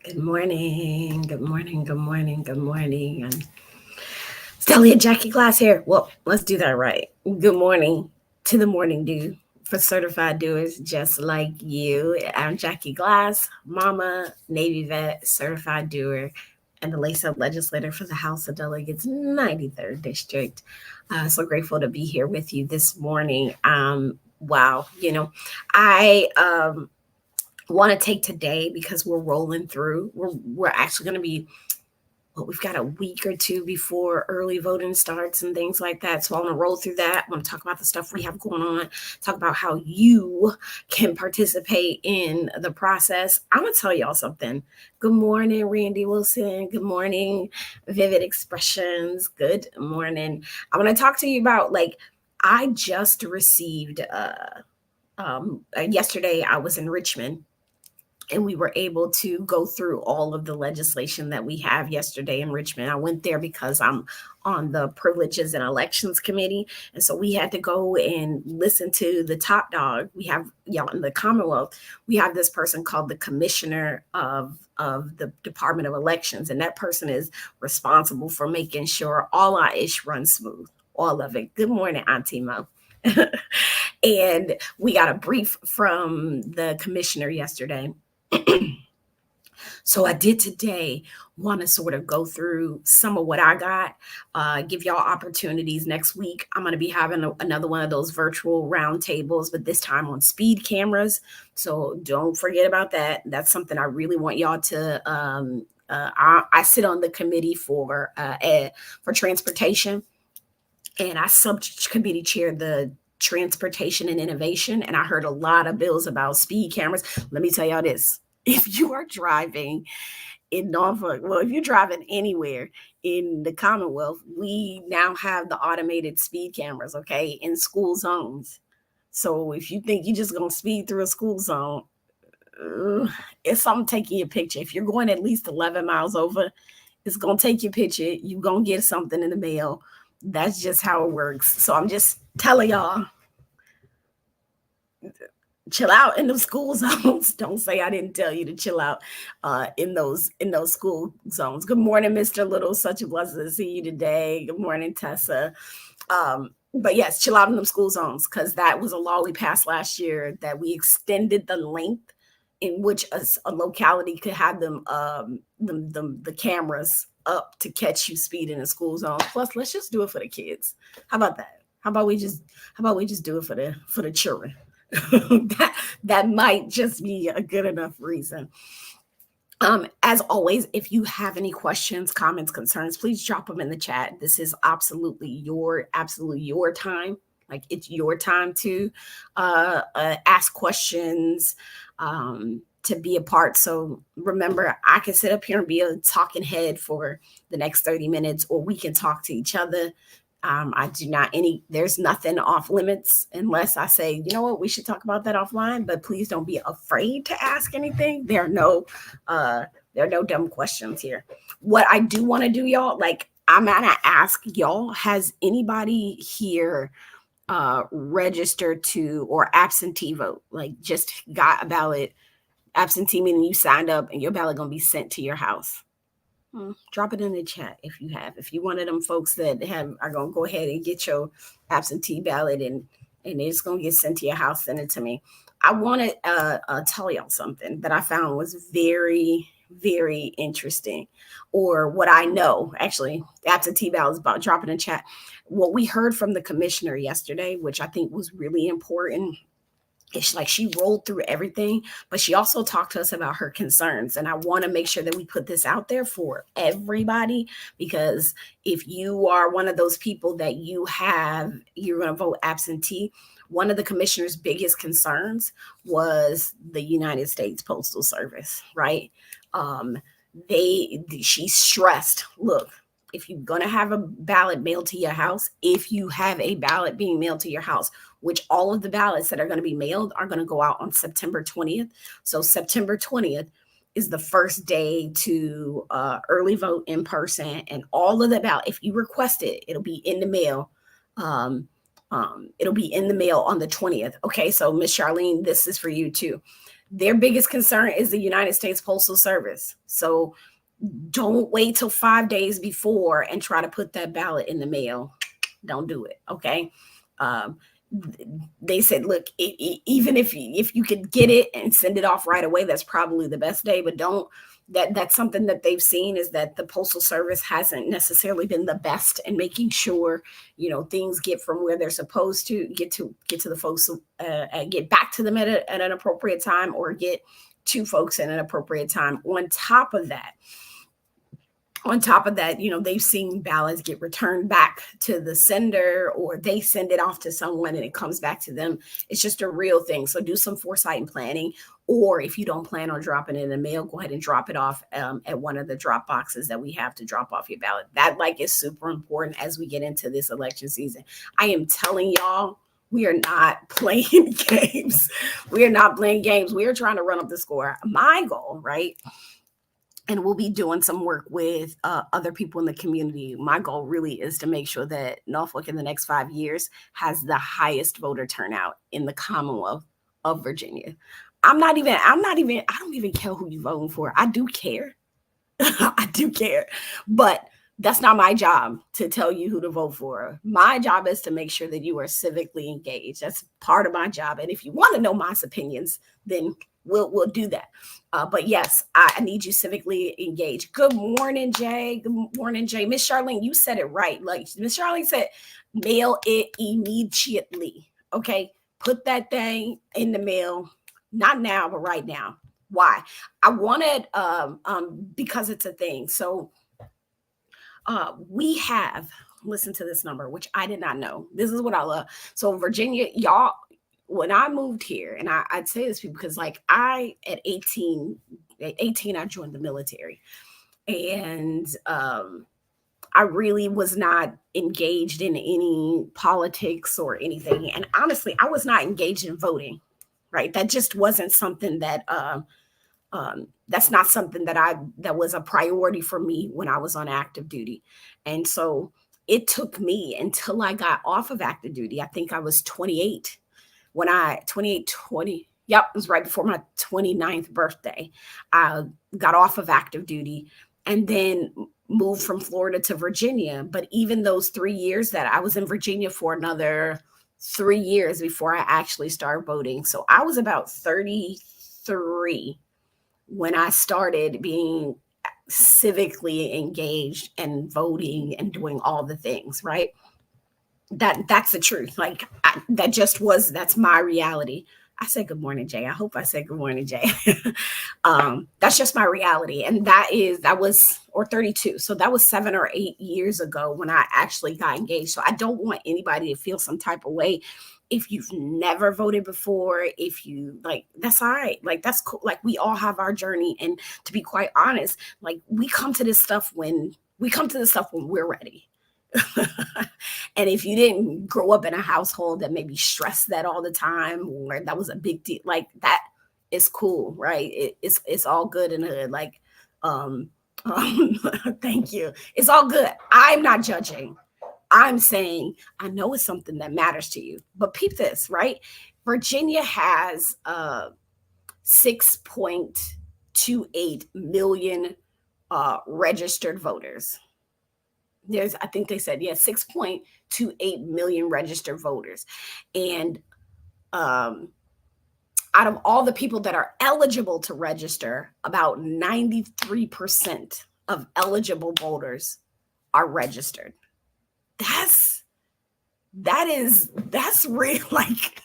Good morning. Good morning. Good morning. Good morning. And Stelly and Jackie Glass here. Well, let's do that right. Good morning to the morning dew for certified doers just like you. I'm Jackie Glass, mama, Navy vet, certified doer, and the lace up legislator for the House of Delegates 93rd District. So grateful to be here with you this morning. Wow, I want to take today because we're rolling through. We're actually going to be we've got a week or two before early voting starts and things like that. So I want to roll through that. I want to talk about the stuff we have going on, talk about how you can participate in the process. I'm going to tell y'all something. Good morning, Randy Wilson. Good morning, Vivid Expressions. Good morning. I want to talk to you about I just received, yesterday I was in Richmond and we were able to go through all of the legislation that we have yesterday in Richmond. I went there because I'm on the Privileges and Elections Committee. And so we had to go and listen to the top dog. We have, in the Commonwealth, we have this person called the Commissioner of the Department of Elections. And that person is responsible for making sure all our ish runs smooth, all of it. Good morning, Auntie Mo. And we got a brief from the commissioner yesterday. So I did today want to sort of go through some of what I got, give y'all opportunities next week. I'm going to be having another one of those virtual roundtables, but this time on speed cameras. So don't forget about that. That's something I really want y'all to. I sit on the committee for transportation, and I subcommittee chair the transportation and innovation. And I heard a lot of bills about speed cameras. Let me tell y'all this. If you are driving in Norfolk, well, if you're driving anywhere in the Commonwealth, we now have the automated speed cameras, okay, in school zones. So if you think you're just going to speed through a school zone, it's something taking your picture. If you're going at least 11 miles over, it's going to take your picture. You're going to get something in the mail. That's just how it works. So I'm just telling y'all, chill out in the school zones. Don't say I didn't tell you to chill out in those school zones. Good morning, Mr. Little. Such a blessing to see you today. Good morning, Tessa. But yes, chill out in them school zones, because that was a law we passed last year that we extended the length in which a locality could have the cameras up to catch you speed in a school zone. Plus, let's just do it for the kids. How about that? How about we just do it for the children? that might just be a good enough reason. As always, if you have any questions, comments, concerns, please drop them in the chat. This is absolutely your time. Like, it's your time to ask questions, to be a part. So remember, I can sit up here and be a talking head for the next 30 minutes, or we can talk to each other. There's nothing off limits unless I say, you know what, we should talk about that offline, but please don't be afraid to ask anything. There are no dumb questions here. What I do want to do, y'all, I'm gonna ask y'all, has anybody here registered to or absentee vote? Like, just got a ballot. Absentee meaning you signed up and your ballot gonna be sent to your house. Drop it in the chat if you have. If you one of them folks that are gonna go ahead and get your absentee ballot and it's gonna get sent to your house, send it to me. I want to tell y'all something that I found was very, very interesting, or what I know. Actually, absentee ballots, about dropping in chat. What we heard from the commissioner yesterday, which I think was really important. It's like she rolled through everything, but she also talked to us about her concerns. And I want to make sure that we put this out there for everybody, because if you are one of those people that you're going to vote absentee, one of the commissioner's biggest concerns was the United States Postal Service, right? She stressed, look, if you're going to have a ballot mailed to your house, if you have a ballot being mailed to your house, which all of the ballots that are going to be mailed are going to go out on September 20th. So September 20th is the first day to early vote in person, and all of the ballot, if you request it, it'll be in the mail. It'll be in the mail on the 20th. Okay, so Miss Charlene, this is for you too. Their biggest concern is the United States Postal Service. So don't wait till 5 days before and try to put that ballot in the mail. Don't do it. Okay. Um, they said, look, even if you could get it and send it off right away, that's probably the best day. But don't. That's something that they've seen, is that the Postal Service hasn't necessarily been the best in making sure, things get from where they're supposed to get to the folks, and get back to them at an appropriate time, or get to folks at an appropriate time. On top of that, they've seen ballots get returned back to the sender, or they send it off to someone and it comes back to them. It's just a real thing. So do some foresight and planning. Or if you don't plan on dropping it in the mail, go ahead and drop it off at one of the drop boxes that we have to drop off your ballot. That is super important as we get into this election season. I am telling y'all, we are not playing games. We are not playing games. We are trying to run up the score. My goal, right? And we'll be doing some work with other people in the community. My goal really is to make sure that Norfolk in the next 5 years has the highest voter turnout in the Commonwealth of Virginia. I don't even care who you're voting for. I do care. I do care. But that's not my job to tell you who to vote for. My job is to make sure that you are civically engaged. That's part of my job. And if you want to know my opinions, then we'll do that. But yes, I need you civically engaged. Good morning, Jay. Good morning, Jay. Miss Charlene, you said it right. Like Miss Charlene said, mail it immediately. Okay, put that thing in the mail. Not now, but right now. Why? I wanted because it's a thing. So we have, listen to this number, which I did not know. This is what I love. So Virginia, y'all, when I moved here, and I'd say this because like at 18, I joined the military, and I really was not engaged in any politics or anything. And honestly, I was not engaged in voting, right? That just wasn't something that, that's not something that was a priority for me when I was on active duty. And so it took me until I got off of active duty. I think I was 28. Yep, it was right before my 29th birthday. I got off of active duty and then moved from Florida to Virginia. But even those 3 years that I was in Virginia for another 3 years before I actually started voting. So I was about 33 when I started being civically engaged and voting and doing all the things, right? That's the truth. Like that's my reality. I said good morning, Jay. I hope I said good morning, Jay. That's just my reality. And that was 32. So that was 7 or 8 years ago when I actually got engaged. So I don't want anybody to feel some type of way. If you've never voted before, if you that's all right. Like, that's cool. Like, we all have our journey. And to be quite honest, like, we come to this stuff when we're ready. And if you didn't grow up in a household that maybe stressed that all the time, or that was a big deal, like, that is cool, right? It's all good in the hood. Like, thank you. It's all good. I'm not judging. I'm saying I know it's something that matters to you. But peep this, right? Virginia has 6.28 million registered voters. I think they said, 6.28 million registered voters. And out of all the people that are eligible to register, about 93% of eligible voters are registered. That's real. Like,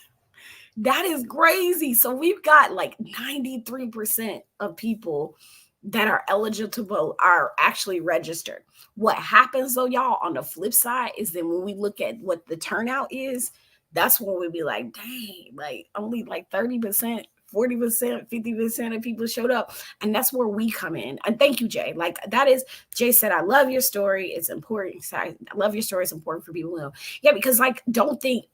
that is crazy. So we've got like 93% of people that are eligible to vote are actually registered. What happens though, y'all, on the flip side, is that when we look at what the turnout is, that's when we'll be like, dang, like only like 30%, 40%, 50% of people showed up. And that's where we come in. And thank you, Jay. Like, that is, Jay said, I love your story. It's important. I love your story. It's important for people to know. Yeah, because like, don't think,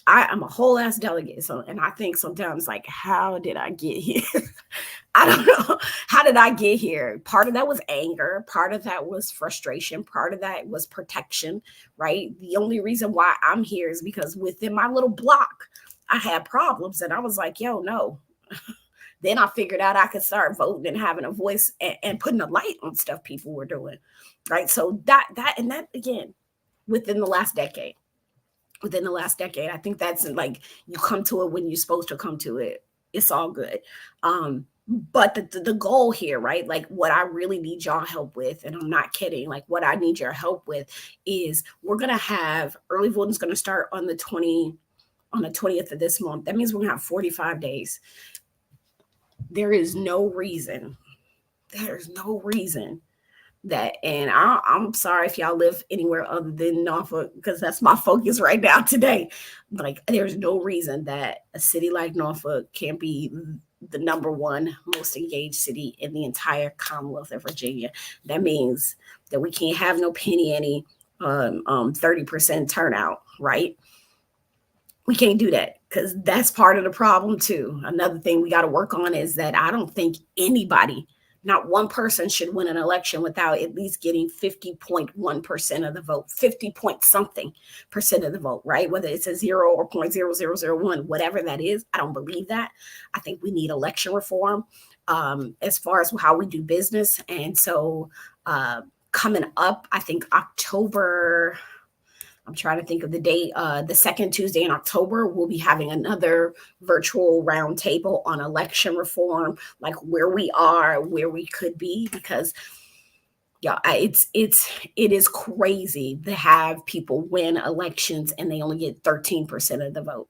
I'm a whole ass delegate. So, and I think sometimes, like, how did I get here? I don't know. How did I get here? Part of that was anger. Part of that was frustration. Part of that was protection, right? The only reason why I'm here is because within my little block, I had problems, and I was like, yo, no. Then I figured out I could start voting and having a voice, and putting a light on stuff people were doing. Right. So that again, within the last decade, I think that's like, you come to it when you're supposed to come to it. It's all good. But the goal here, right? Like, what I really need y'all help with, and I'm not kidding, like, what I need your help with is, we're gonna have early voting is gonna start on the 20th of this month. That means we're gonna have 45 days. There is no reason. There's no reason that, and I'm sorry if y'all live anywhere other than Norfolk, because that's my focus right now today. Like, there's no reason that a city like Norfolk can't be the number one most engaged city in the entire Commonwealth of Virginia. That means that we can't have no penny any 30% turnout, right? We can't do that, because that's part of the problem too. Another thing we got to work on is that I don't think anybody, not one person, should win an election without at least getting 50.1% of the vote, 50 point something percent of the vote, right? Whether it's a 0 or 0.0001, whatever that is, I don't believe that. I think we need election reform as far as how we do business. And so coming up, I think October, I'm trying to think of the date. The second Tuesday in October, we'll be having another virtual roundtable on election reform, like where we are, where we could be, because yeah, it is crazy to have people win elections and they only get 13% of the vote.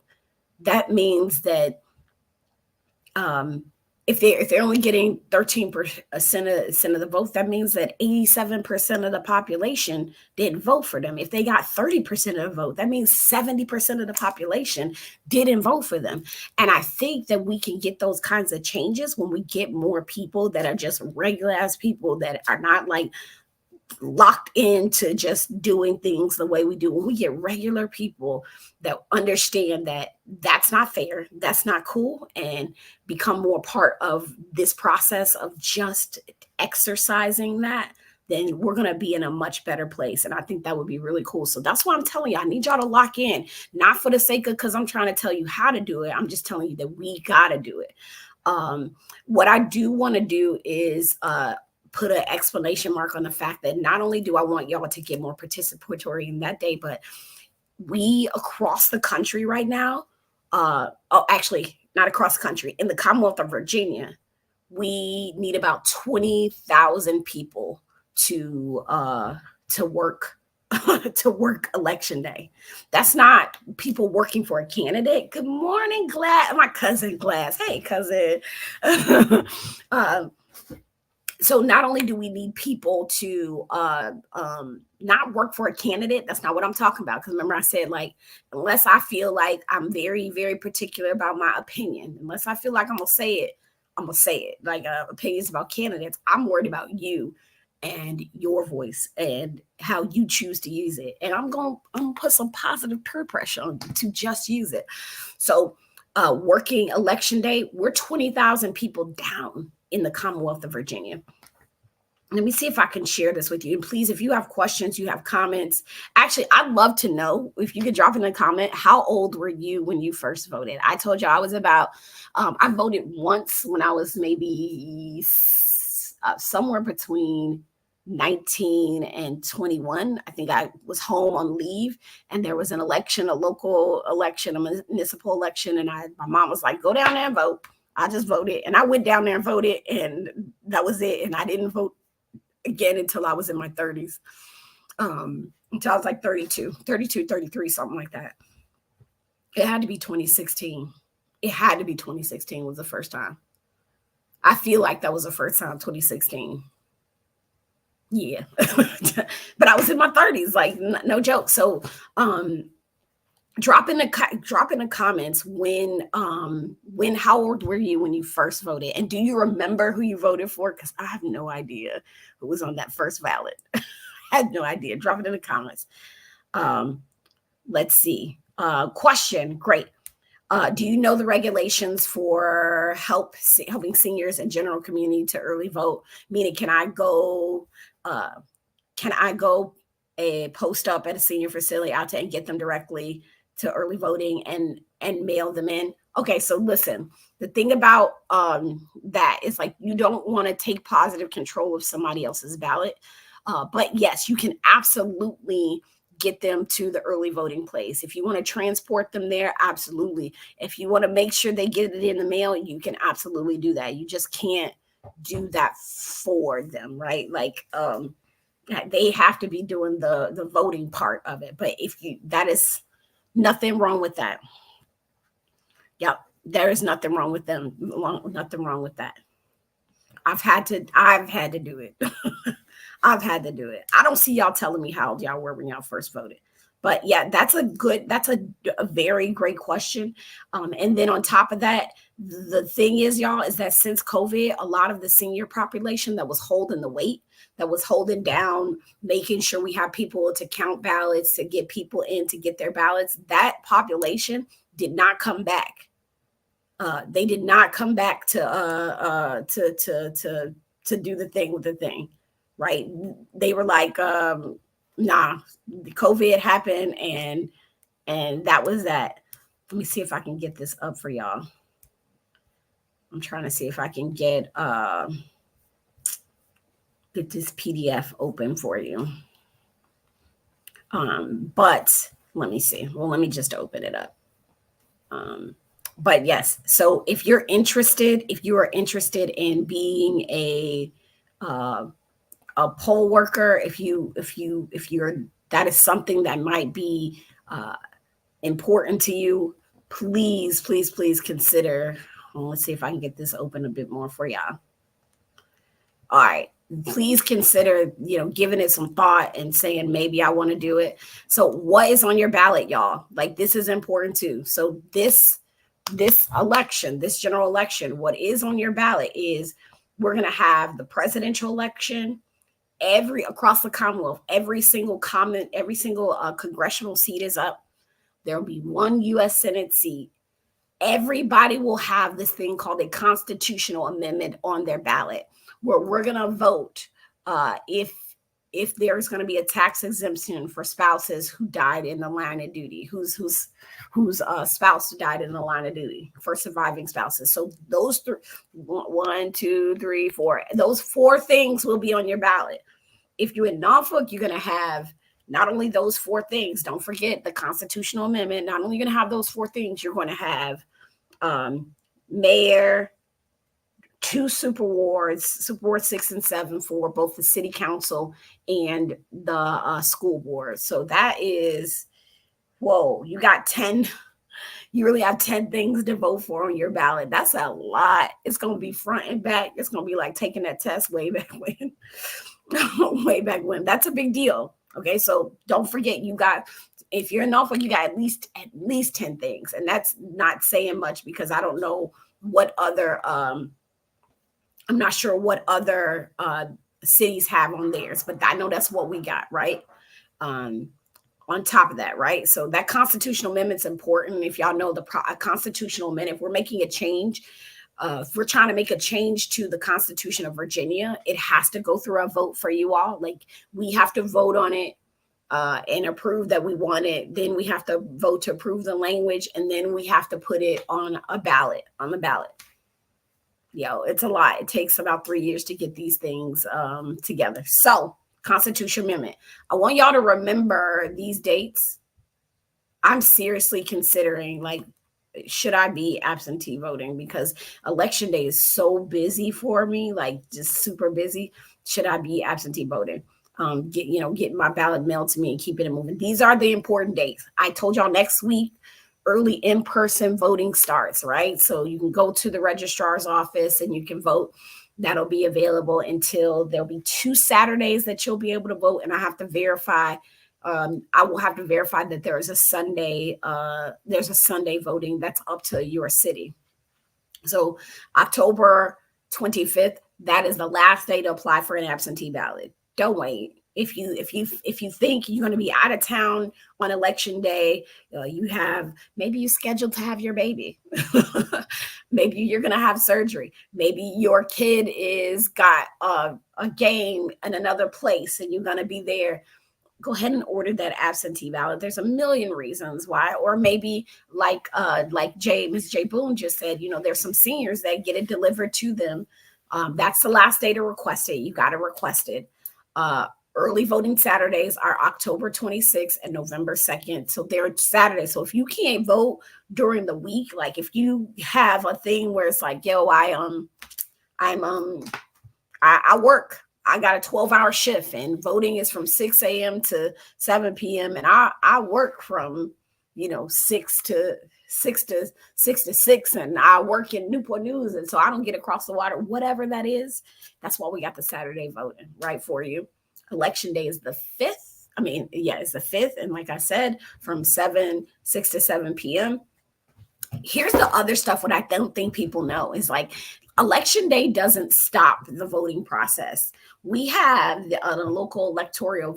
That means that if they're only getting 13% of the vote, that means that 87% of the population didn't vote for them. If they got 30% of the vote, that means 70% of the population didn't vote for them. And I think that we can get those kinds of changes when we get more people that are just regular ass people, that are not like locked into just doing things the way we do. When we get regular people that understand that that's not fair, that's not cool, and become more part of this process of just exercising that, then we're going to be in a much better place. And I think that would be really cool. So that's why I'm telling you, I need y'all to lock in, not for the sake of, because I'm trying to tell you how to do it. I'm just telling you that we got to do it. What I do want to do is put an exclamation mark on the fact that not only do I want y'all to get more participatory in that day, but we across the country right now, actually not across the country, in the Commonwealth of Virginia, we need about 20,000 people to work to work election day. That's not people working for a candidate. Good morning, Glass. My cousin Glass. Hey, cousin. So not only do we need people to not work for a candidate, that's not what I'm talking about. Because remember I said, like, unless I feel like I'm very, very particular about my opinion, unless I feel like I'm going to say it, I'm going to say it. Like opinions about candidates, I'm worried about you and your voice and how you choose to use it. And I'm going to put some positive peer pressure on you to just use it. So working election day, we're 20,000 people down in the Commonwealth of Virginia. Let me see if I can share this with you. And please, if you have questions, you have comments, actually, I'd love to know if you could drop in a comment, how old were you when you first voted? I told you I was about, I voted once when I was maybe somewhere between 19 and 21. I think I was home on leave and there was an election, a local election, a municipal election. And my mom was like, go down there and vote. I just voted, and I went down there and voted, and that was it. And I didn't vote again until I was in my 30s, until I was like 32, 33, something like that. It had to be 2016. It had to be 2016 was the first time. I feel like that was the first time, 2016. Yeah. But I was in my 30s, like no joke. So drop in the comments when how old were you when you first voted, and do you remember who you voted for? Because I have no idea who was on that first ballot. I had no idea. Drop it in the comments. Let's see. Question. Great. Do you know the regulations for helping seniors and general community to early vote? Meaning, can I go post up at a senior facility out there and get them directly to early voting and mail them in. Okay, so listen, the thing about that is like you don't want to take positive control of somebody else's ballot. But yes, you can absolutely get them to the early voting place. If you want to transport them there, absolutely. If you want to make sure they get it in the mail, you can absolutely do that. You just can't do that for them, right? Like they have to be doing the voting part of it. But if you, that is nothing wrong with that. Yep, there is nothing wrong with them. Nothing wrong with that. I've had to do it. I've had to do it. I don't see y'all telling me how old y'all were when y'all first voted. But yeah, that's a very great question. And then on top of that, the thing is, y'all, is that since COVID, a lot of the senior population that was holding the weight, that was holding down, making sure we have people to count ballots, to get people in to get their ballots, that population did not come back. They did not come back to do the thing with the thing, right? They were like, nah, COVID happened, and that was that. Let me see if I can get this up for y'all. I'm trying to see if I can get this PDF open for you. But let me see. Well, let me just open it up. But yes, so if you are interested in being a poll worker, if you're that is something that might be important to you, please consider. Well, let's see if I can get this open a bit more for y'all. All right. Please consider, giving it some thought and saying, maybe I want to do it. So what is on your ballot, y'all? Like, this is important too. So this election, this general election, what is on your ballot is we're going to have the presidential election across the Commonwealth. Every single congressional seat is up. There will be one U.S. Senate seat. Everybody will have this thing called a constitutional amendment on their ballot, where we're going to vote if there's going to be a tax exemption for spouses who died in the line of duty, whose spouse died in the line of duty, for surviving spouses. So those one, two, three, four, those four things will be on your ballot. If you're in Norfolk, you're going to have not only those four things, don't forget the constitutional amendment. Not only are you going to have those four things, you're going to have mayor, 2 super wards, Ward 6 and 7 for both the city council and the school board. So that is, whoa, you got 10. You really have 10 things to vote for on your ballot. That's a lot. It's going to be front and back. It's going to be like taking that test way back when. Way back when. That's a big deal. Okay, so don't forget, if you're in Norfolk, you got at least 10 things. And that's not saying much, because I don't know what other I'm not sure what other cities have on theirs, but I know that's what we got, right? On top of that, right? So that constitutional amendment's important. If y'all know the constitutional amendment, if we're making a change, if we're trying to make a change to the Constitution of Virginia, it has to go through a vote for you all. Like, we have to vote on it and approve that we want it. Then we have to vote to approve the language, and then we have to put it on the ballot. It's a lot. It takes about 3 years to get these things together. So, Constitution Amendment. I want y'all to remember these dates. I'm seriously considering, like, should I be absentee voting? Because election day is so busy for me, like, just super busy. Should I be absentee voting? Getting my ballot mailed to me and keeping it moving. These are the important dates. I told y'all next week, early in-person voting starts, right? So you can go to the registrar's office and you can vote. That'll be available until there'll be 2 Saturdays that you'll be able to vote. And I have to verify. I will have to verify that there is a Sunday. There's a Sunday voting that's up to your city. So October 25th, that is the last day to apply for an absentee ballot. Don't wait. If you think you're going to be out of town on election day, maybe you scheduled to have your baby. Maybe you're going to have surgery. Maybe your kid is got a game in another place and you're going to be there. go ahead and order that absentee ballot. There's a million reasons why, or maybe like Ms. J Boone just said, there's some seniors that get it delivered to them. That's the last day to request it. You got to request it. Early voting Saturdays are October 26th and November 2nd. So they're Saturdays. So if you can't vote during the week, like if you have a thing where it's like, yo, I work. I got a 12-hour shift and voting is from 6 a.m. to 7 p.m. And I work from, 6 to 6 and I work in Newport News. And so I don't get across the water, whatever that is. That's why we got the Saturday voting right for you. Election day is the 5th. It's the 5th. And like I said, from 6 to 7 p.m. Here's the other stuff what I don't think people know is like election day doesn't stop the voting process. We have a local electoral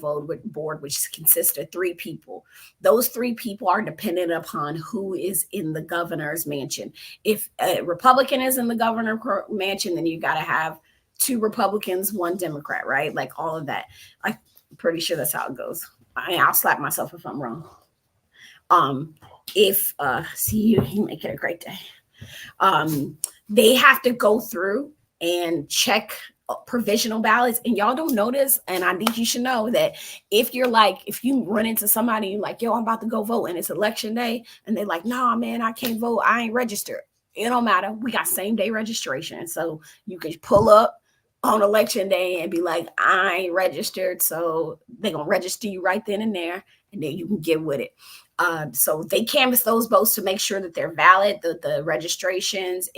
board, which consists of 3 people. Those 3 people are dependent upon who is in the governor's mansion. If a Republican is in the governor's mansion, then you got to have 2 Republicans, 1 Democrat, right? Like all of that. I'm pretty sure that's how it goes. I'll slap myself if I'm wrong. See you make it a great day. They have to go through and check provisional ballots, and y'all don't notice, and I think you should know that if you run into somebody, you're like, yo, I'm about to go vote, and it's election day, and they're like, nah, man, I can't vote, I ain't registered. It don't matter. We got same day registration, so you can pull up on election day and be like, I ain't registered, so they're gonna register you right then and there, and then you can get with it. So they canvass those votes to make sure that they're valid, the registrations.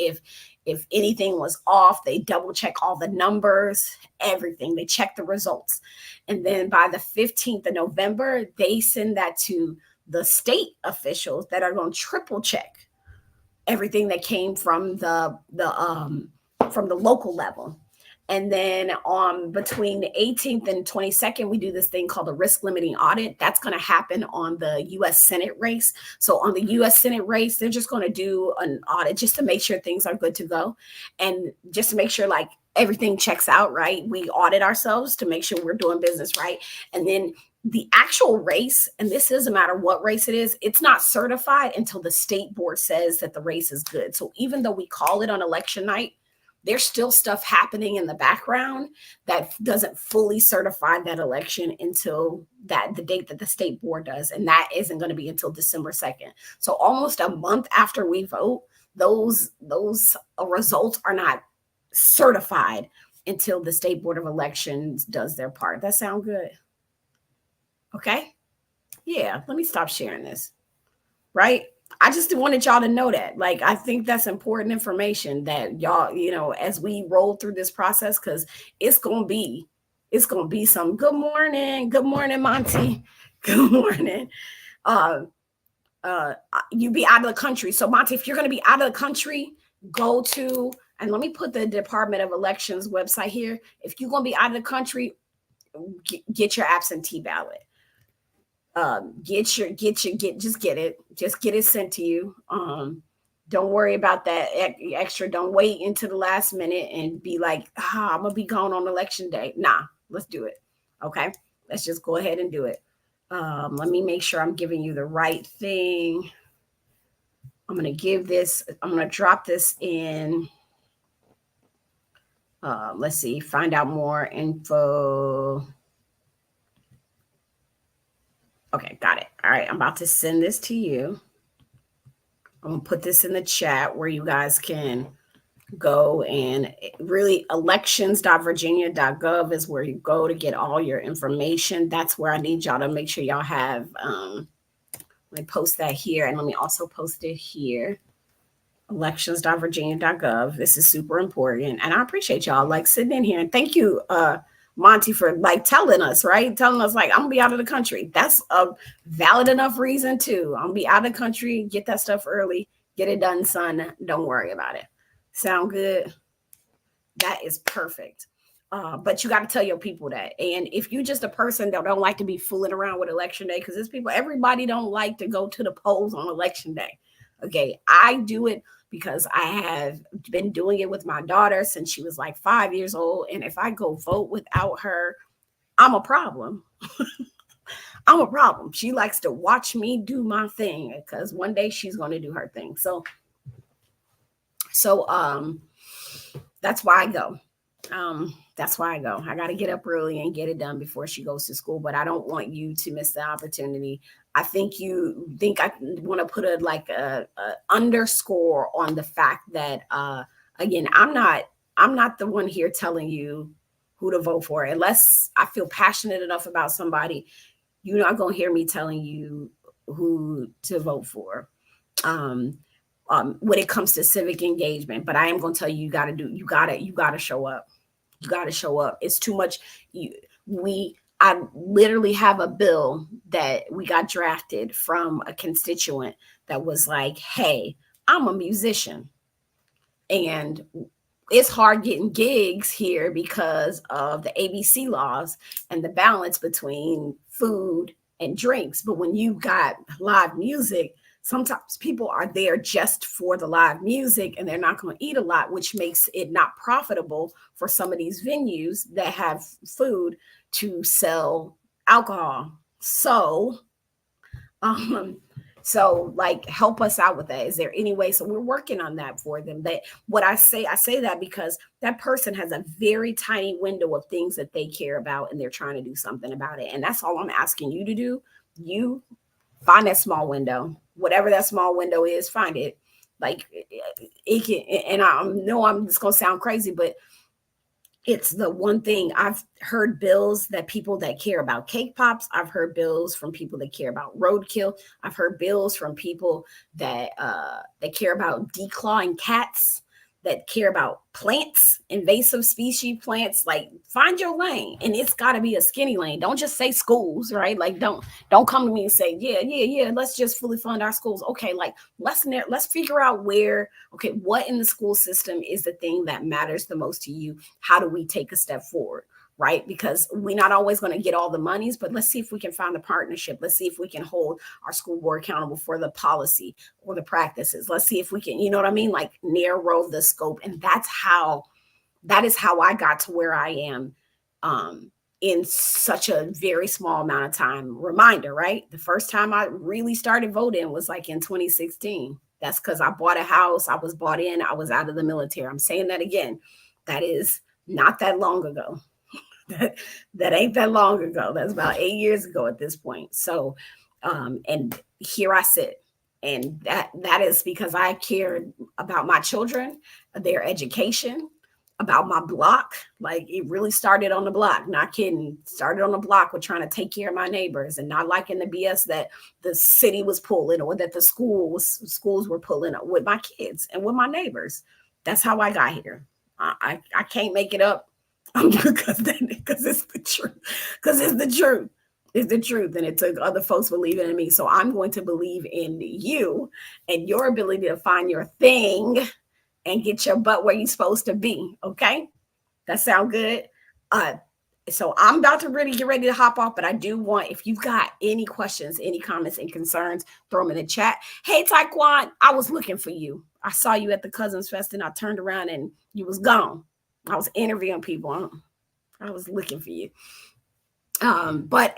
If anything was off, they double check all the numbers, everything. They check the results. And then by the 15th of November, they send that to the state officials that are going to triple check everything that came from the local level. And then between the 18th and 22nd, we do this thing called a risk limiting audit. That's going to happen on the U.S. Senate race. So on the U.S. Senate race, they're just going to do an audit just to make sure things are good to go. And just to make sure like everything checks out, right? We audit ourselves to make sure we're doing business right. And then the actual race, and this doesn't matter what race it is, it's not certified until the state board says that the race is good. So even though we call it on election night, there's still stuff happening in the background that doesn't fully certify that election until the date that the state board does. And that isn't going to be until December 2nd. So almost a month after we vote, those results are not certified until the state board of elections does their part. That sound good? Okay. Yeah. Let me stop sharing this. Right. I just wanted y'all to know that. Like, I think that's important information that y'all, as we roll through this process, because it's gonna be some good morning, Monty. Good morning. You be out of the country. So Monty, if you're gonna be out of the country, go to, and let me put the Department of Elections website here. If you're gonna be out of the country, get your absentee ballot. Just get it sent to you. Don't worry about that extra. Don't wait until the last minute and be like, I'm gonna be gone on election day. Nah, let's do it. Okay, let's just go ahead and do it. Let me make sure I'm giving you the right thing. I'm gonna drop this in. Let's see, find out more info. Okay, got it. All right, I'm about to send this to you. I'm going to put this in the chat where you guys can go, and really elections.virginia.gov is where you go to get all your information. That's where I need y'all to make sure y'all have, let me post that here, and let me also post it here. Elections.virginia.gov. This is super important, and I appreciate y'all like sitting in here, and thank you, Monty, for like telling us, I'm gonna be out of the country. That's a valid enough reason too. I'm gonna be out of the country, get that stuff early, get it done, son. Don't worry about it. Sound good? That is perfect. But you got to tell your people that. And if you're just a person that don't like to be fooling around with election day, because there's people, everybody don't like to go to the polls on election day. Okay, I do it because I have been doing it with my daughter since she was like 5 years old. And if I go vote without her, I'm a problem. I'm a problem. She likes to watch me do my thing because one day she's going to do her thing. So that's why I go. That's why I go. I got to get up early and get it done before she goes to school. But I don't want you to miss the opportunity. I think you think I want to put a underscore on the fact that again, I'm not the one here telling you who to vote for unless I feel passionate enough about somebody. You're not gonna hear me telling you who to vote for. Um, when it comes to civic engagement, but I am gonna tell you, you gotta show up. You gotta show up. It's too much. You, I literally have a bill that we got drafted from a constituent that was like, "Hey, I'm a musician, and it's hard getting gigs here because of the ABC laws and the balance between food and drinks. But when you got live music, sometimes people are there just for the live music and they're not going to eat a lot, which makes it not profitable for some of these venues that have food to sell alcohol. Um, so like help us out with that. Is there any way? So we're working on that for them. That what I say that because that person has a very tiny window of things that they care about and they're trying to do something about it. And that's all I'm asking you to do. You find that small window, whatever that small window is, find it. Like it can, and I know I'm just gonna sound crazy, but it's the one thing. I've heard bills that people that care about cake pops. I've heard bills from people that care about roadkill. I've heard bills from people that care about declawing cats, that care about plants, invasive species plants. Like find your lane, and it's got to be a skinny lane. Don't just say schools, right? Like don't come to me and say yeah. Let's just fully fund our schools. Okay, like let's figure out where. Okay, what in the school system is the thing that matters the most to you? How do we take a step forward? Right? Because we're not always going to get all the monies, but let's see if we can find a partnership. Let's see if we can hold our school board accountable for the policy or the practices. Let's see if we can, you know what I mean? Like narrow the scope. And that is how I got to where I am in such a very small amount of time. Reminder, right? The first time I really started voting was like in 2016. That's because I bought a house. I was bought in. I was out of the military. I'm saying that again. That is not that long ago. That ain't that long ago. That's about 8 years ago at this point. So, and here I sit, and that is because I cared about my children, their education, about my block. Like it really started on the block. Not kidding. Started on the block with trying to take care of my neighbors and not liking the BS that the city was pulling or that the schools were pulling with my kids and with my neighbors. That's how I got here. I can't make it up. Because it's the truth. Because it's the truth. It's the truth. And it took other folks believing in me. So I'm going to believe in you and your ability to find your thing and get your butt where you're supposed to be. Okay. That sound good? So I'm about to really get ready to hop off, but I do want, if you've got any questions, any comments and concerns, throw them in the chat. Hey, Taekwon, I was looking for you. I saw you at the Cousins Fest and I turned around and you was gone. I was interviewing people. I was looking for you. But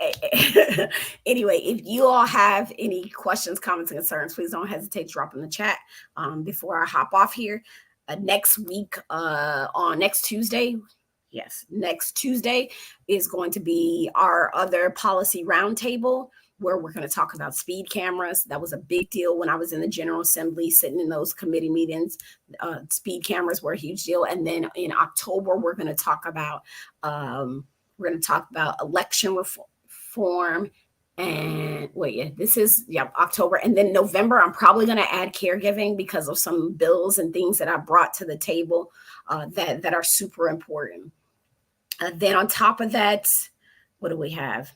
anyway, if you all have any questions, comments, and concerns, please don't hesitate to drop in the chat before I hop off here. Next week, on next Tuesday, next Tuesday is going to be our other policy roundtable where we're going to talk about speed cameras. That was a big deal when I was in the General Assembly, sitting in those committee meetings. Speed cameras were a huge deal. And then in October, we're going to talk about election reform. And October. And then November, I'm probably going to add caregiving because of some bills and things that I brought to the table that are super important. Then on top of that, what do we have?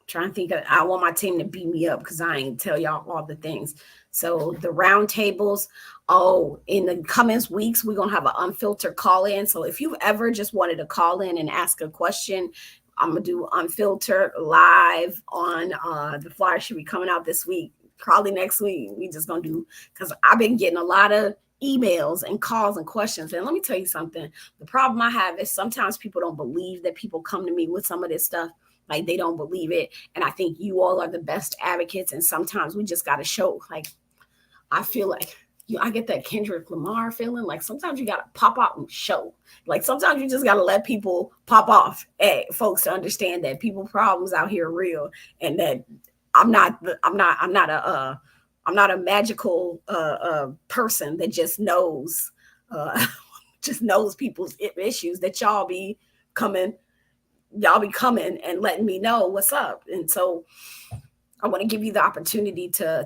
Trying to think I want my team to beat me up because I ain't tell y'all all the things. So the roundtables, in the coming weeks, we're going to have an unfiltered call in. So if you've ever just wanted to call in and ask a question, I'm going to do unfiltered live on the flyer should be coming out this week, probably next week. We just going to do, because I've been getting a lot of emails and calls and questions. And let me tell you something. The problem I have is sometimes people don't believe that people come to me with some of this stuff. Like they don't believe it. And I think you all are the best advocates. And sometimes we just got to show, like, I feel like I get that Kendrick Lamar feeling. Like sometimes you gotta pop out and show. Like sometimes you just gotta let people pop off, folks, to understand that people problems out here are real, and that I'm not a magical person that just knows uh, just knows people's issues. That coming, y'all be coming and letting me know what's up. And so I want to give you the opportunity to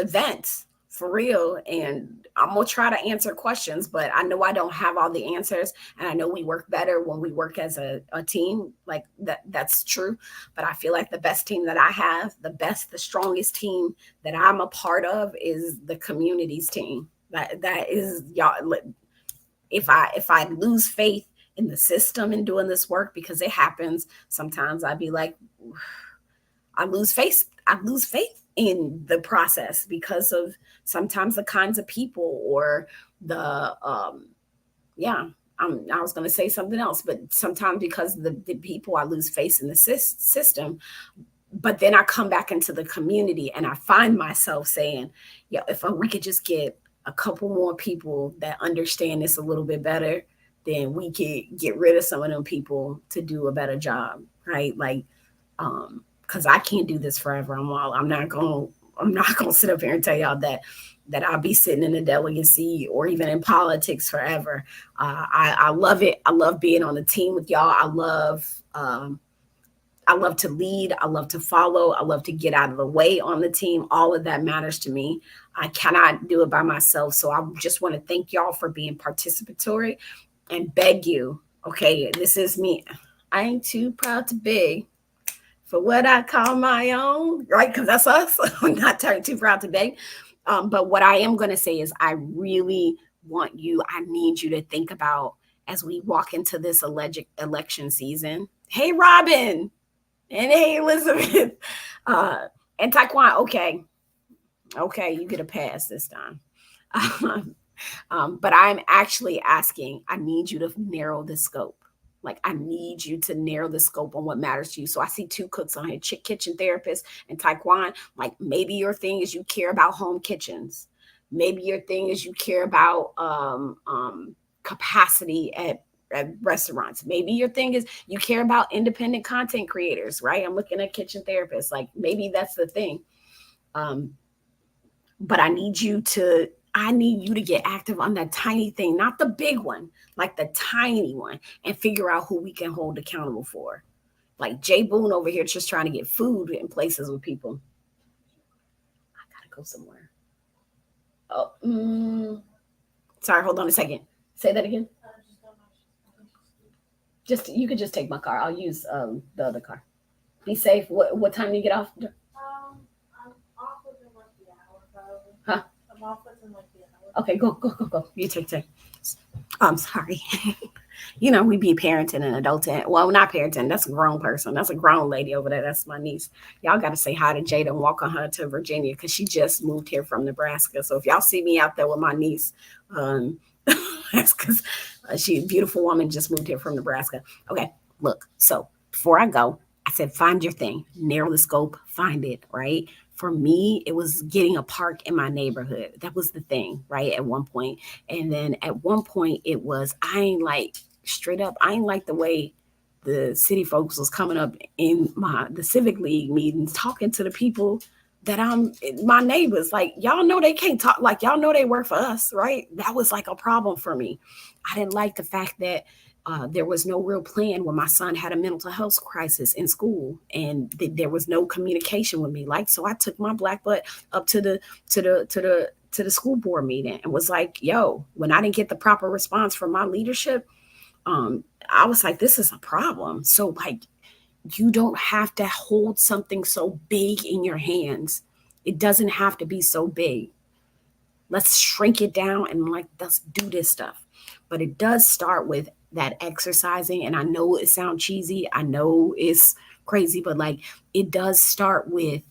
vent for real. And I'm gonna try to answer questions, but I know I don't have all the answers, and I know we work better when we work as a team. Like that's true. But I feel like the best team that I have, the strongest team that I'm a part of, is the communities team. That is y'all. If I lose faith in the system and doing this work, because it happens sometimes, I'd be like, I lose faith in the process because of sometimes the kinds of people, or the yeah. I was going to say something else, but sometimes because the people, I lose faith in the system. But then I come back into the community and I find myself saying, yeah, if we could just get a couple more people that understand this a little bit better, then we could get rid of some of them people to do a better job, right? Like, because I can't do this forever. I'm not gonna sit up here and tell y'all that I'll be sitting in the delegacy or even in politics forever. I love it. I love being on the team with y'all. I love to lead. I love to follow. I love to get out of the way on the team. All of that matters to me. I cannot do it by myself. So I just want to thank y'all for being participatory and beg you. Okay, this is me. I ain't too proud to beg for what I call my own, right? Because that's us. I'm not too proud to beg. But what I am going to say is I really I need you to think about, as we walk into this election season. Hey, Robin. And hey, Elizabeth. And Taekwon, okay, you get a pass this time. But I'm actually asking, I need you to narrow the scope. Like, I need you to narrow the scope on what matters to you. So I see two cooks on here, kitchen therapist and Taekwon. Like, maybe your thing is you care about home kitchens. Maybe your thing is you care about capacity at restaurants. Maybe your thing is you care about independent content creators, right? I'm looking at kitchen therapists. Like, maybe that's the thing. But I need you to get active on that tiny thing, not the big one, like the tiny one, and figure out who we can hold accountable for. Like Jay Boone over here just trying to get food in places with people. I gotta go somewhere. Oh, sorry, hold on a second. Say that again. You could just take my car. I'll use the other car. Be safe. What time do you get off? I'm off within like the hour, probably. Huh? I'm off within like the hour. Okay, go. You take. I'm sorry. We be parenting and adulting. Well, not parenting. That's a grown person. That's a grown lady over there. That's my niece. Y'all got to say hi to Jada and walk on her to Virginia, because she just moved here from Nebraska. So if y'all see me out there with my niece, that's because she's a beautiful woman, just moved here from Nebraska. Okay, look. So before I go, I said, find your thing, narrow the scope, find it, right? For me, it was getting a park in my neighborhood. That was the thing, right? At one point. And then at one point it was, I ain't like the way the city folks was coming up in the civic league meetings, talking to the people that I'm my neighbors. Like, y'all know they can't talk, like, y'all know they work for us, right? That was like a problem for me. I didn't like the fact that there was no real plan when my son had a mental health crisis in school, and there was no communication with me. Like, so I took my black butt up to the school board meeting and was like, yo, when I didn't get the proper response from my leadership, I was like, this is a problem. So, like, you don't have to hold something so big in your hands. It doesn't have to be so big. Let's shrink it down and, like, let's do this stuff. But it does start with that exercising. And I know it sounds cheesy. I know it's crazy, but like, it does start with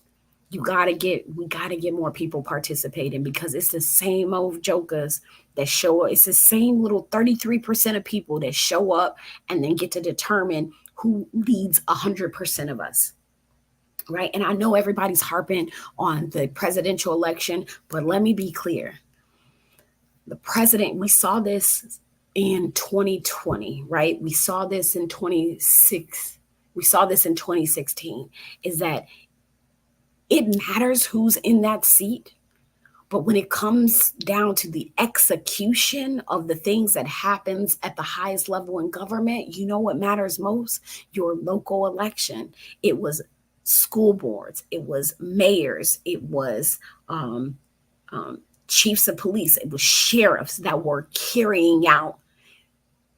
we gotta get more people participating, because it's the same old jokers that show up. It's the same little 33% of people that show up and then get to determine who leads 100% of us. Right. And I know everybody's harping on the presidential election, but let me be clear. The president, we saw this in 2020, right? We saw this in 26. We saw this in 2016, is that it matters who's in that seat. But when it comes down to the execution of the things that happens at the highest level in government, you know what matters most? Your local election. It was school boards, it was mayors, it was um, chiefs of police, it was sheriffs that were carrying out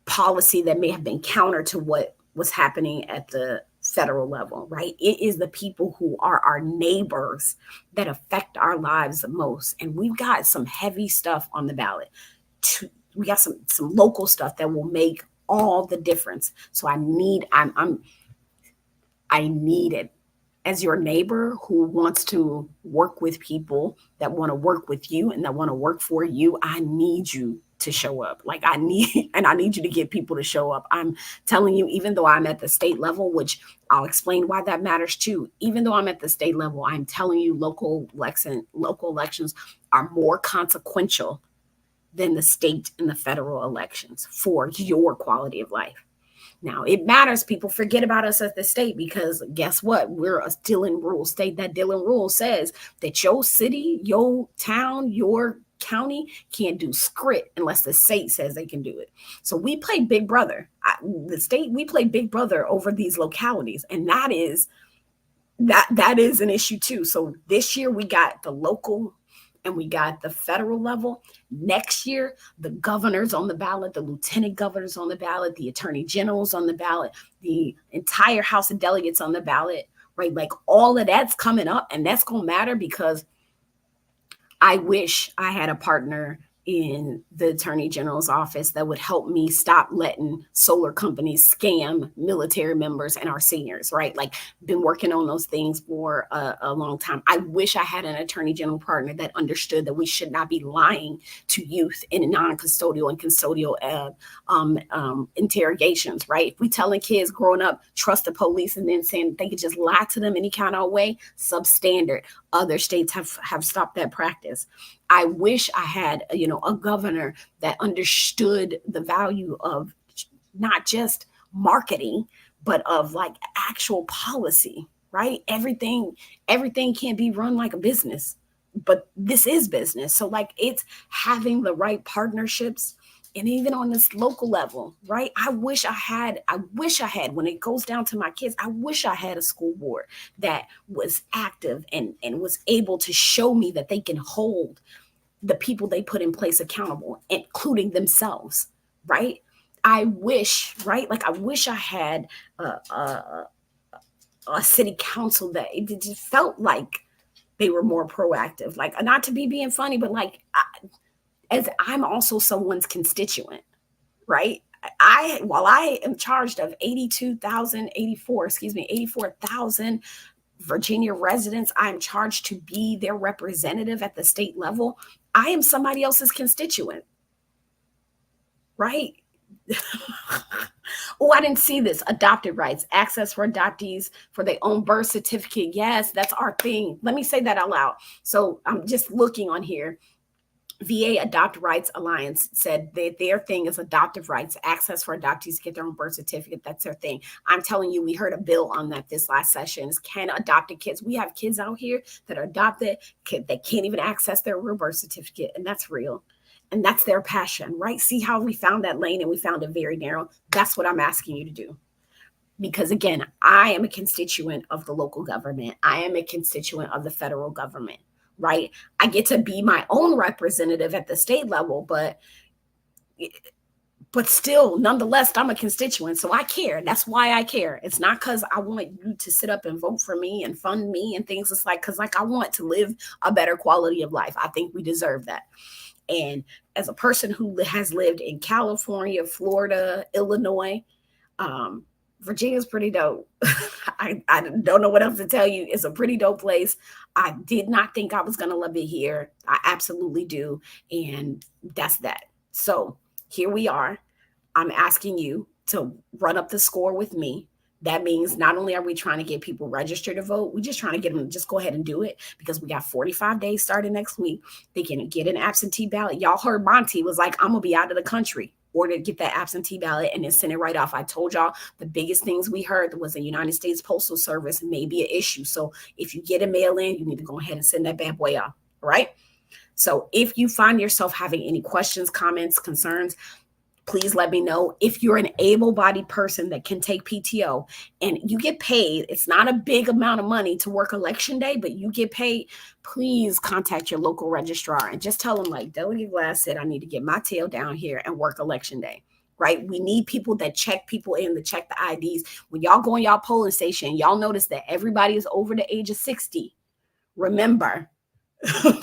policy that may have been counter to what was happening at the federal level, right? It is the people who are our neighbors that affect our lives the most. And we've got some heavy stuff on the ballot. We got some local stuff that will make all the difference. So I need it, as your neighbor who wants to work with people that want to work with you and that want to work for you. I need you to show up. Like I need, and I need you to get people to show up. I'm telling you, even though I'm at the state level, which I'll explain why that matters too. Even though I'm at the state level, I'm telling you, local elections are more consequential than the state and the federal elections for your quality of life. Now, it matters. People forget about us at the state, because guess what? We're a Dillon rule state. That Dillon rule says that your city, your town, your county can't do script unless the state says they can do it. So we play big brother. The state, we play big brother over these localities. And that is an issue too. So this year we got the local and we got the federal level. Next year, the governor's on the ballot, the lieutenant governor's on the ballot, the attorney general's on the ballot, the entire House of Delegates on the ballot, right? Like all of that's coming up, and that's going to matter, because I wish I had a partner in the attorney general's office that would help me stop letting solar companies scam military members and our seniors, right? Like, been working on those things for a long time. I wish I had an attorney general partner that understood that we should not be lying to youth in non-custodial and custodial interrogations, right? If we telling kids growing up, trust the police, and then saying they could just lie to them any kind of way, substandard. Other states have stopped that practice. I wish I had, a governor that understood the value of not just marketing, but of like actual policy, right? Everything can't be run like a business, but this is business. So like, it's having the right partnerships. And even on this local level, right? I wish I had, when it goes down to my kids, I wish I had a school board that was active and was able to show me that they can hold the people they put in place accountable, including themselves, right? I wish, right? Like, I wish I had a city council that it just felt like they were more proactive. Like, not to be being funny, but like, as I'm also someone's constituent, right? While I am charged of 84,000 Virginia residents, I'm charged to be their representative at the state level. I am somebody else's constituent, right? Oh, I didn't see this. Adopted rights, access for adoptees for their own birth certificate. Yes, that's our thing. Let me say that out loud. So I'm just looking on here. VA Adopt Rights Alliance said that their thing is adoptive rights, access for adoptees to get their own birth certificate. That's their thing. I'm telling you, we heard a bill on that this last session. Can adopted kids, we have kids out here that are adopted, that can't even access their real birth certificate. And that's real. And that's their passion, right? See how we found that lane and we found it very narrow. That's what I'm asking you to do. Because again, I am a constituent of the local government. I am a constituent of the federal government, right? I get to be my own representative at the state level, but still, nonetheless, I'm a constituent. So I care. That's why I care. It's not because I want you to sit up and vote for me and fund me and things. It's like, because like, I want to live a better quality of life. I think we deserve that. And as a person who has lived in California, Florida, Illinois, Virginia's pretty dope. I don't know what else to tell you. It's a pretty dope place. I did not think I was going to love it here. I absolutely do. And that's that. So here we are. I'm asking you to run up the score with me. That means not only are we trying to get people registered to vote, we're just trying to get them to just go ahead and do it because we got 45 days starting next week. They can get an absentee ballot. Y'all heard Monty was like, I'm going to be out of the country or to get that absentee ballot and then send it right off. I told y'all the biggest things we heard was the United States Postal Service may be an issue. So if you get a mail in, you need to go ahead and send that bad boy off. All right. So if you find yourself having any questions, comments, concerns, please let me know. If you're an able-bodied person that can take PTO and you get paid, it's not a big amount of money to work election day, but you get paid, please contact your local registrar and just tell them like Delegate Glass said, I need to get my tail down here and work election day. Right? We need people that check people in, to check the IDs. When y'all go in y'all polling station, y'all notice that everybody is over the age of 60. Remember,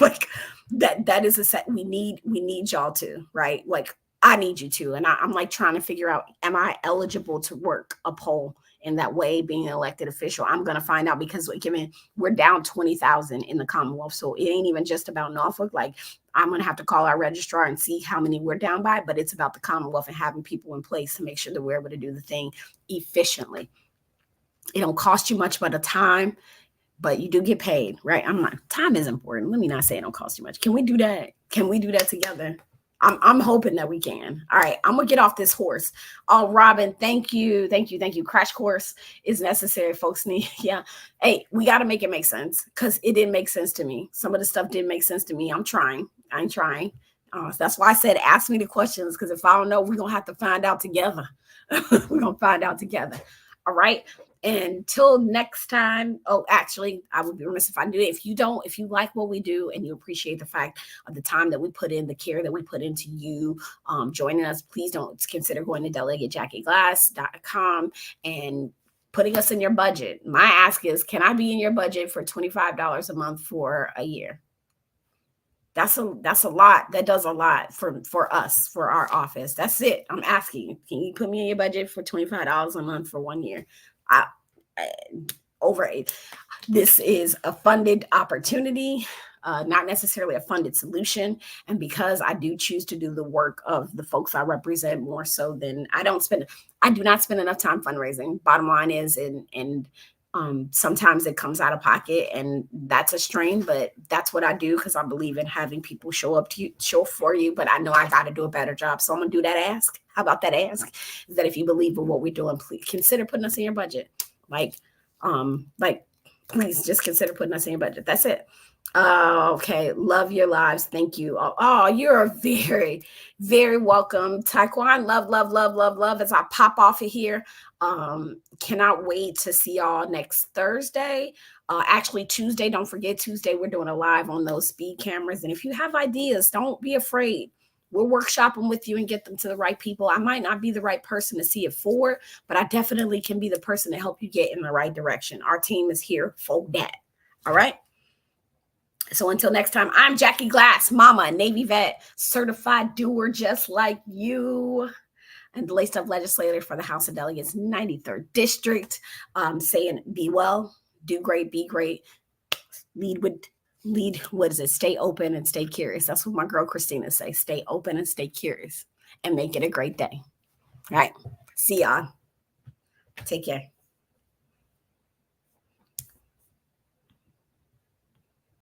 like that is a set we need y'all to, right? Like I need you to. And I'm like trying to figure out, am I eligible to work a poll in that way, being an elected official? I'm going to find out because given we're down 20,000 in the Commonwealth. So it ain't even just about Norfolk. Like I'm going to have to call our registrar and see how many we're down by, but it's about the Commonwealth and having people in place to make sure that we're able to do the thing efficiently. It don't cost you much but a time, but you do get paid, right? I'm not, time is important. Let me not say it don't cost you much. Can we do that? Can we do that together? I'm hoping that we can. All right, I'm gonna get off this horse. Oh, Robin, thank you. Crash course is necessary, folks. Need, yeah. Hey, we got to make it make sense because it didn't make sense to me. Some of the stuff didn't make sense to me. I'm trying. That's why I said ask me the questions because if I don't know, we're gonna have to find out together. We're gonna find out together. All right. Until next time. Oh, actually, I would be remiss if I do it. If you like what we do and you appreciate the fact of the time that we put in, the care that we put into you joining us, please don't consider going to delegatejackieGlass.com and putting us in your budget. My ask is, can I be in your budget for $25 a month for a year? That's a lot. That does a lot for us, for our office. That's it. I'm asking. Can you put me in your budget for $25 a month for 1 year? Over it. This is a funded opportunity, not necessarily a funded solution. And because I do choose to do the work of the folks I represent more so than I do not spend enough time fundraising. Bottom line is, and sometimes it comes out of pocket and that's a strain, but that's what I do because I believe in having people show for you. But I know I got to do a better job. So I'm going to do that ask. How about that ask? Is that if you believe in what we're doing, please consider putting us in your budget. Please just consider putting us in your budget. That's it. Okay. Love your lives. Thank you. Oh, you're very, very welcome. Taekwon, love as I pop off of here. Cannot wait to see y'all next Thursday. Actually, Tuesday, don't forget Tuesday, we're doing a live on those speed cameras. And if you have ideas, don't be afraid. We'll workshop them with you and get them to the right people. I might not be the right person to see it for, but I definitely can be the person to help you get in the right direction. Our team is here for that. All right. So until next time, I'm Jackie Glass, mama, Navy vet, certified doer just like you, and the laced up legislator for the House of Delegates, 93rd District, saying be well, do great, be great, stay open and stay curious. That's what my girl Christina says. Stay open and stay curious and make it a great day. All right. See y'all. Take care.